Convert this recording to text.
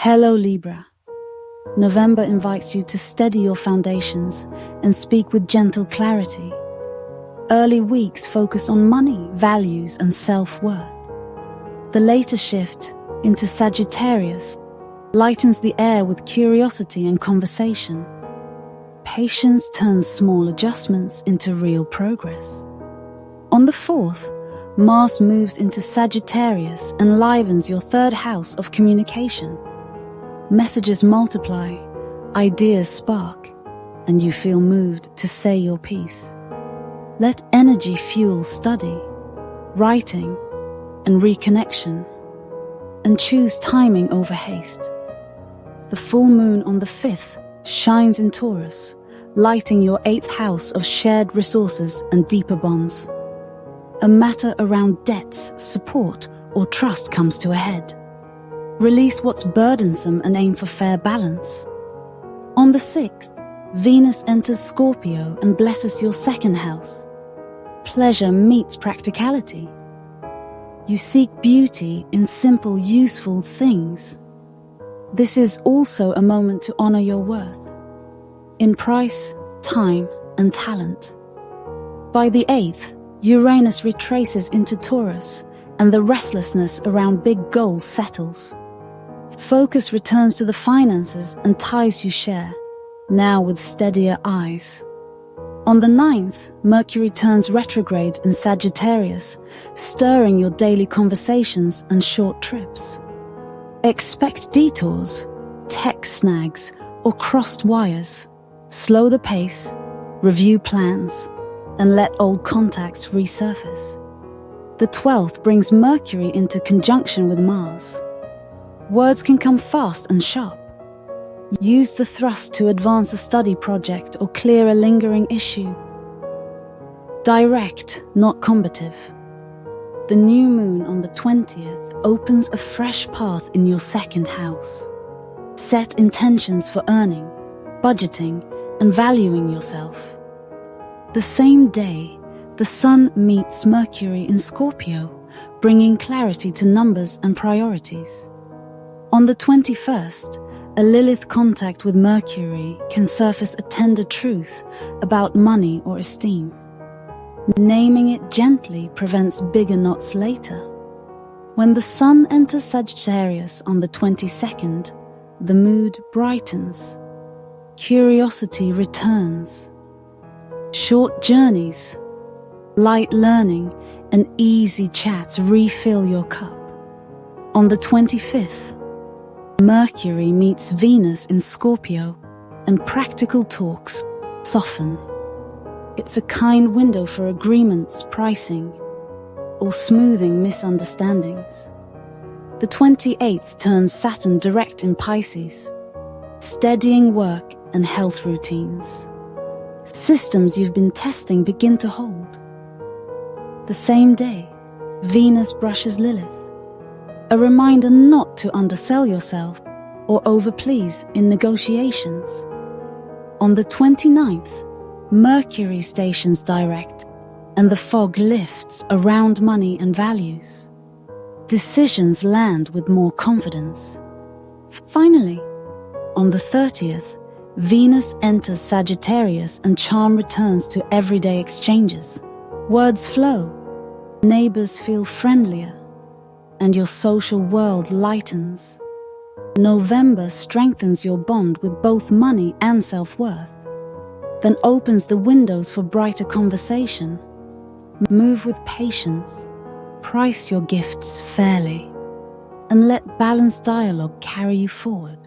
Hello Libra. November invites you to steady your foundations and speak with gentle clarity. Early weeks focus on money, values, and self-worth. The later shift into Sagittarius lightens the air with curiosity and conversation. Patience turns small adjustments into real progress. On the 4th, Mars moves into Sagittarius and livens your 3rd house of communication. Messages multiply, ideas spark, and you feel moved to say your piece. Let energy fuel study, writing, and reconnection, and choose timing over haste. The full moon on the 5th shines in Taurus, lighting your 8th house of shared resources and deeper bonds. A matter around debts, support, or trust comes to a head. Release what's burdensome and aim for fair balance. On the 6th, Venus enters Scorpio and blesses your 2nd house. Pleasure meets practicality. You seek beauty in simple, useful things. This is also a moment to honor your worth in price, time, and talent. By the 8th, Uranus retraces into Taurus, and the restlessness around big goals settles. Focus returns to the finances and ties you share, now with steadier eyes. On the 9th, Mercury turns retrograde in Sagittarius, stirring your daily conversations and short trips. Expect detours, tech snags, or crossed wires. Slow the pace, review plans, and let old contacts resurface. The 12th brings Mercury into conjunction with Mars. Words can come fast and sharp. Use the thrust to advance a study project or clear a lingering issue. Direct, not combative. The new moon on the 20th opens a fresh path in your 2nd house. Set intentions for earning, budgeting, and valuing yourself. The same day, the Sun meets Mercury in Scorpio, bringing clarity to numbers and priorities. On the 21st, a Lilith contact with Mercury can surface a tender truth about money or esteem. Naming it gently prevents bigger knots later. When the Sun enters Sagittarius on the 22nd, the mood brightens. Curiosity returns. Short journeys, light learning, and easy chats refill your cup. On the 25th, Mercury meets Venus in Scorpio, and practical talks soften. It's a kind window for agreements, pricing, or smoothing misunderstandings. The 28th turns Saturn direct in Pisces, steadying work and health routines. Systems you've been testing begin to hold. The same day, Venus brushes Lilith, a reminder not to undersell yourself or overplease in negotiations. On the 29th, Mercury stations direct, and the fog lifts around money and values. Decisions land with more confidence. Finally, on the 30th, Venus enters Sagittarius and charm returns to everyday exchanges. Words flow, neighbors feel friendlier, and your social world lightens. November strengthens your bond with both money and self-worth, then opens the windows for brighter conversation. Move with patience, price your gifts fairly, and let balanced dialogue carry you forward.